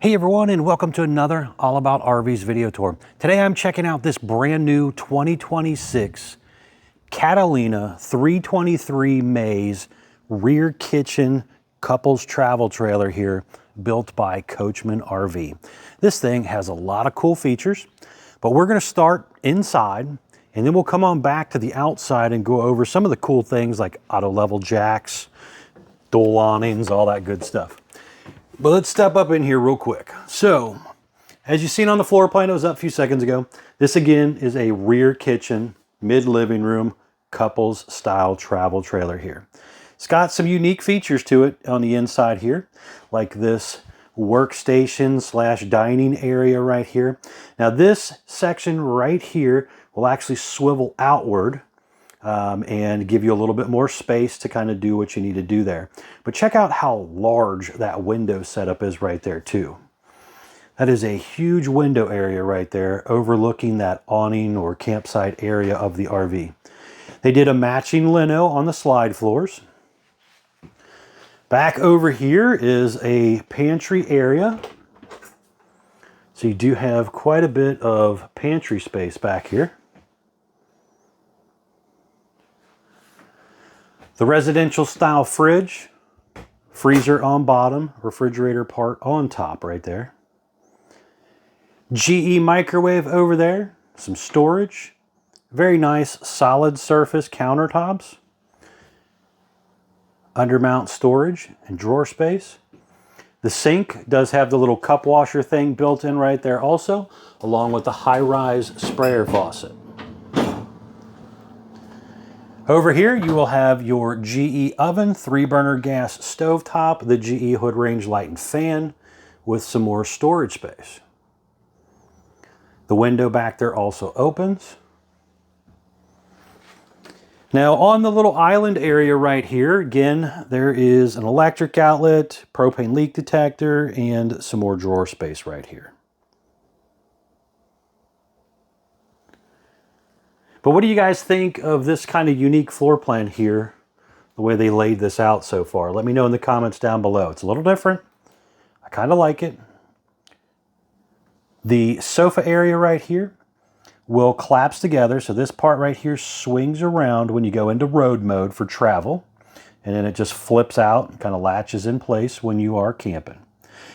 Hey everyone, and welcome to another All About RVs video tour. Today I'm checking out this brand new 2026 Catalina 323MAZE rear kitchen couples travel trailer here, built by Coachmen RV. This thing has a lot of cool features, but we're going to start inside and then we'll come on back to the outside and go over some of the cool things like auto level jacks, dual awnings, all that good stuff. But let's step up in here real quick. So, as you've seen on the floor plan, it was up a few seconds ago. This again is a rear kitchen, mid living room, couples style travel trailer here. It's got some unique features to it on the inside here, like this workstation / dining area right here. Now this section right here will actually swivel outward and give you a little bit more space to kind of do what you need to do there. But check out how large that window setup is right there too. That is a huge window area right there, overlooking that awning or campsite area of the RV. They did a matching lino on the slide floors. Back over here is a pantry area. So you do have quite a bit of pantry space back here. The residential style fridge, freezer on bottom, refrigerator part on top right there. GE microwave over there, some storage, very nice solid surface countertops, undermount storage and drawer space. The sink does have the little cup washer thing built in right there also, along with the high-rise sprayer faucet. Over here, you will have your GE oven, 3-burner gas stovetop, the GE hood range light and fan with some more storage space. The window back there also opens. Now on the little island area right here, again, there is an electric outlet, propane leak detector, and some more drawer space right here. But what do you guys think of this kind of unique floor plan here, the way they laid this out so far? Let me know in the comments down below. It's a little different. I kind of like it. The sofa area right here will collapse together. So this part right here swings around when you go into road mode for travel. And then it just flips out and kind of latches in place when you are camping.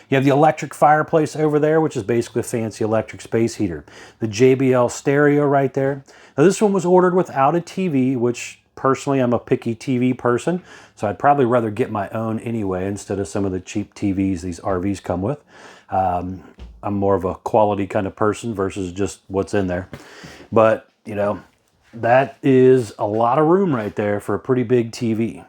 You have the electric fireplace over there, which is basically a fancy electric space heater. The JBL stereo right there. Now this one was ordered without a TV, which personally I'm a picky TV person, so I'd probably rather get my own anyway instead of some of the cheap TVs these RVs come with. I'm more of a quality kind of person versus just what's in there. But, you know, that is a lot of room right there for a pretty big TV.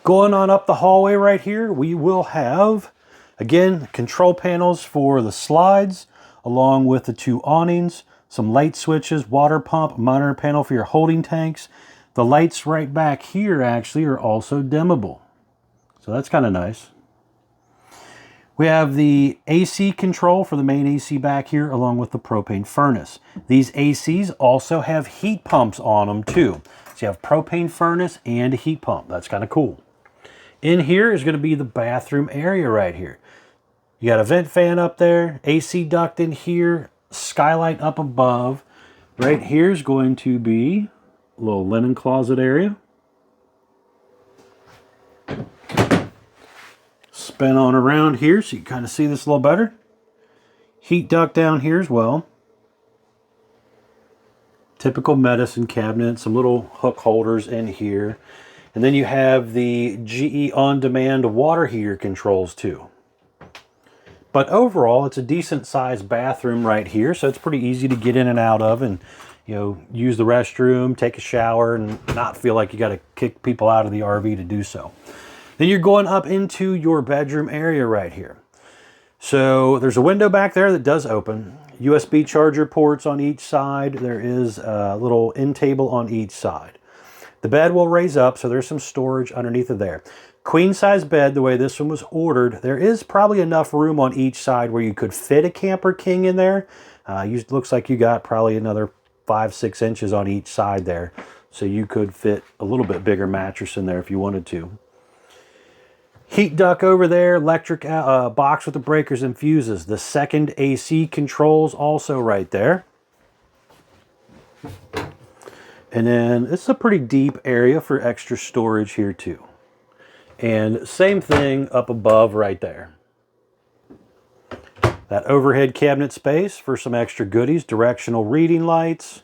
Going on up the hallway right here, we will have, again, control panels for the slides, along with the 2 awnings, some light switches, water pump, monitor panel for your holding tanks. The lights right back here actually are also dimmable. So that's kind of nice. We have the AC control for the main AC back here, along with the propane furnace. These ACs also have heat pumps on them too. So you have propane furnace and a heat pump. That's kind of cool. In here is going to be the bathroom area right here. You got a vent fan up there, AC duct in here, skylight up above. Right here is going to be a little linen closet area. Spin on around here so you can kind of see this a little better. Heat duct down here as well. Typical medicine cabinet, some little hook holders in here. And then you have the GE on-demand water heater controls too. But overall, it's a decent sized bathroom right here, so it's pretty easy to get in and out of and, you know, use the restroom, take a shower, and not feel like you got to kick people out of the RV to do so. Then you're going up into your bedroom area right here. So there's a window back there that does open. USB charger ports on each side. There is a little end table on each side. The bed will raise up, so there's some storage underneath of there. Queen size bed, the way this one was ordered, there is probably enough room on each side where you could fit a camper king in there. Looks like you got probably another 5-6 inches on each side there. So you could fit a little bit bigger mattress in there if you wanted to. Heat duct over there, electric box with the breakers and fuses. The second AC controls also right there. And then it's a pretty deep area for extra storage here too. And same thing up above right there. That overhead cabinet space for some extra goodies, directional reading lights.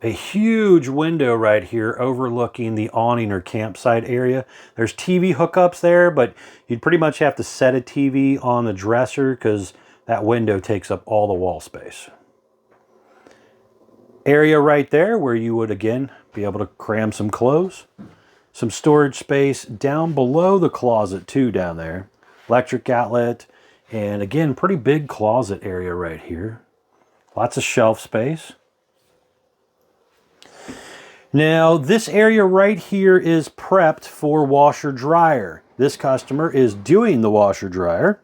A huge window right here overlooking the awning or campsite area. There's TV hookups there, but you'd pretty much have to set a TV on the dresser because that window takes up all the wall space. Area right there where you would again be able to cram some clothes. Some storage space down below the closet too down there. Electric outlet, and again, pretty big closet area right here. Lots of shelf space. Now, this area right here is prepped for washer dryer. This customer is doing the washer dryer.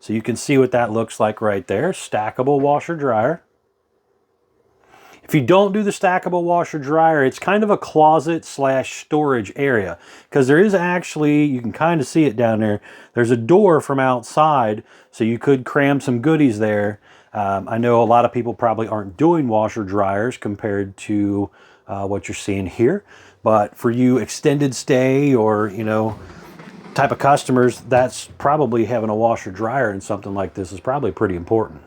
So you can see what that looks like right there. Stackable washer dryer. If you don't do the stackable washer dryer, it's kind of a closet slash storage area because there is actually, you can kind of see it down there. There's a door from outside, so you could cram some goodies there. I know a lot of people probably aren't doing washer dryers compared to what you're seeing here, but for you extended stay or, you know, type of customers, that's probably having a washer dryer and something like this is probably pretty important.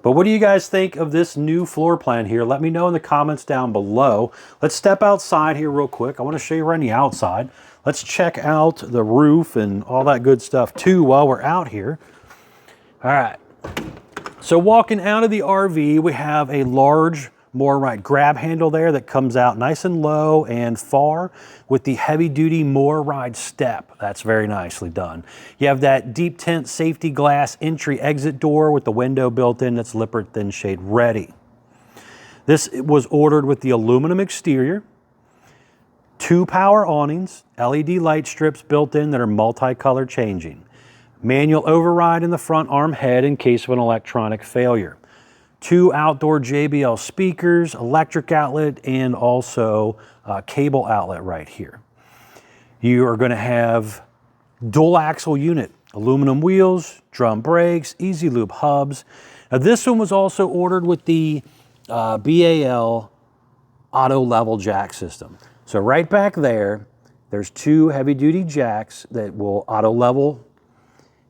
But what do you guys think of this new floor plan here? Let me know in the comments down below. Let's step outside here real quick. I want to show you around the outside. Let's check out the roof and all that good stuff too while we're out here. All right. So walking out of the RV, we have a large MORryde grab handle there that comes out nice and low and far with the heavy duty MORryde step. That's very nicely done. You have that deep tint safety glass entry exit door with the window built in that's Lippert thin shade ready. This was ordered with the aluminum exterior, 2 power awnings, LED light strips built in that are multicolor changing, manual override in the front arm head in case of an electronic failure. 2 outdoor JBL speakers, electric outlet, and also cable outlet right here. You are going to have dual axle unit, aluminum wheels, drum brakes, easy loop hubs. Now this one was also ordered with the BAL auto level jack system. So right back there, there's 2 heavy duty jacks that will auto level.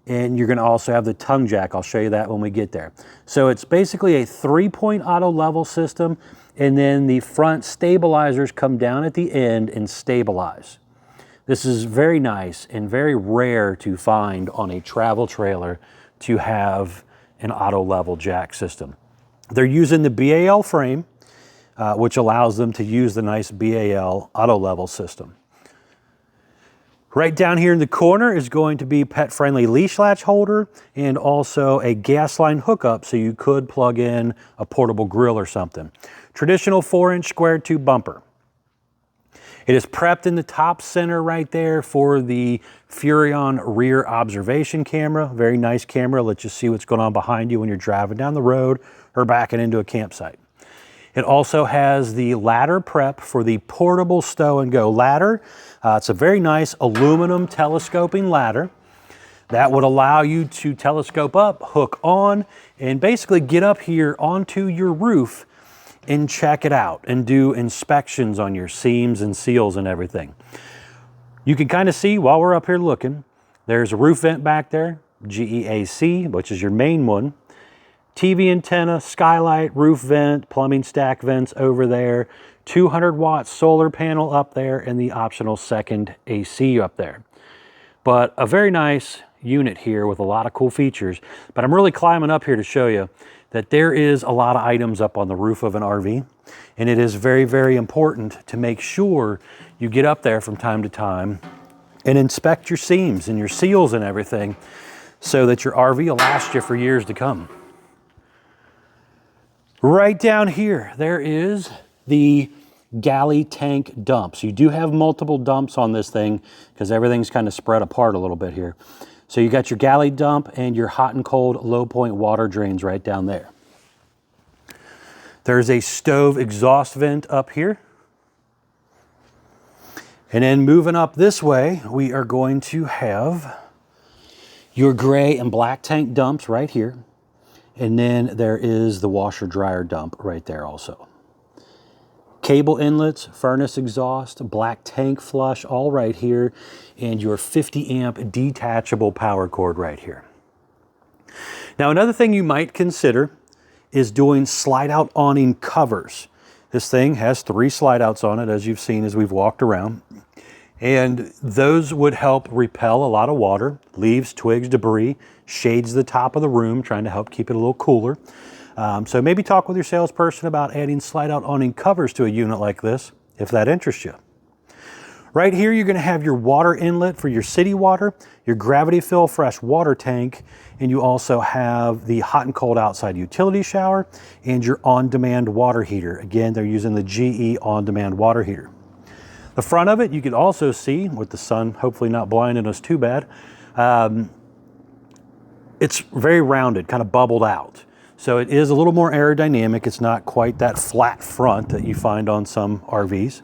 And you're going to also have the tongue jack. I'll show you that when we get there. So it's basically a 3-point auto level system, and then the front stabilizers come down at the end and stabilize. This is very nice and very rare to find on a travel trailer to have an auto level jack system. They're using the BAL frame, which allows them to use the nice BAL auto level system. Right down here in the corner is going to be pet-friendly leash latch holder and also a gas line hookup so you could plug in a portable grill or something. Traditional 4-inch square tube bumper. It is prepped in the top center right there for the Furrion rear observation camera. Very nice camera, lets you see what's going on behind you when you're driving down the road or backing into a campsite. It also has the ladder prep for the portable stow and go ladder. It's a very nice aluminum telescoping ladder that would allow you to telescope up, hook on, and basically get up here onto your roof and check it out and do inspections on your seams and seals and everything. You can kind of see while we're up here looking, there's a roof vent back there, GEAC, which is your main one. TV antenna, skylight, roof vent, plumbing stack vents over there, 200-watt solar panel up there, and the optional second AC up there. But a very nice unit here with a lot of cool features. But I'm really climbing up here to show you that there is a lot of items up on the roof of an RV, and it is very, very important to make sure you get up there from time to time and inspect your seams and your seals and everything so that your RV will last you for years to come. Right down here, there is the galley tank dumps. You do have multiple dumps on this thing because everything's kind of spread apart a little bit here. So you got your galley dump and your hot and cold low point water drains right down there. There's a stove exhaust vent up here. And then moving up this way, we are going to have your gray and black tank dumps right here. And then there is the washer dryer dump right there also. Cable inlets, furnace exhaust, black tank flush, all right here. And your 50 amp detachable power cord right here. Now another thing you might consider is doing slide out awning covers. This thing has 3 slide outs on it, as you've seen as we've walked around. And those would help repel a lot of water, leaves, twigs, debris, shades the top of the room, trying to help keep it a little cooler. So maybe talk with your salesperson about adding slide out awning covers to a unit like this, if that interests you. Right here, you're gonna have your water inlet for your city water, your gravity fill fresh water tank, and you also have the hot and cold outside utility shower and your on-demand water heater. Again, they're using the GE on-demand water heater. The front of it, you can also see, with the sun hopefully not blinding us too bad, it's very rounded, kind of bubbled out. So it is a little more aerodynamic. It's not quite that flat front that you find on some RVs.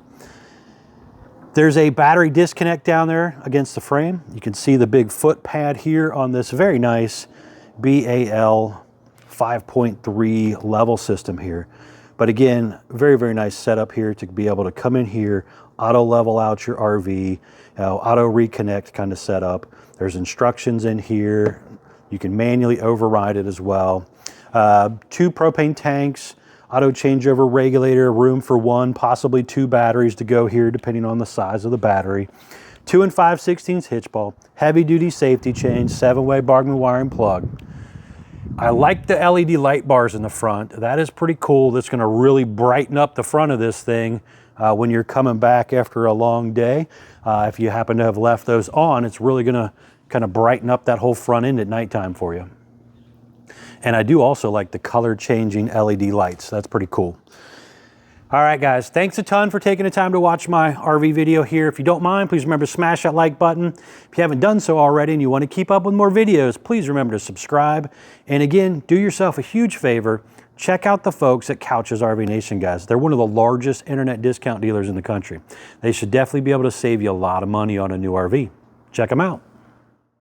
There's a battery disconnect down there against the frame. You can see the big foot pad here on this very nice BAL 5.3 level system here. But again, very, very nice setup here to be able to come in here, auto level out your RV, auto reconnect kind of setup. There's instructions in here. You can manually override it as well. 2 propane tanks, auto changeover regulator, room for 1, possibly 2 batteries to go here depending on the size of the battery. 2 5/16 hitch ball, heavy duty safety chain, 7-way Bargman wiring plug. I like the LED light bars in the front. That is pretty cool. That's gonna really brighten up the front of this thing when you're coming back after a long day. If you happen to have left those on, it's really gonna kind of brighten up that whole front end at nighttime for you. And I do also like the color changing LED lights. That's pretty cool. All right, guys, thanks a ton for taking the time to watch my RV video here. If you don't mind, please remember to smash that like button. If you haven't done so already and you want to keep up with more videos, please remember to subscribe. And again, do yourself a huge favor. Check out the folks at Couch's RV Nation, guys. They're one of the largest internet discount dealers in the country. They should definitely be able to save you a lot of money on a new RV. Check them out.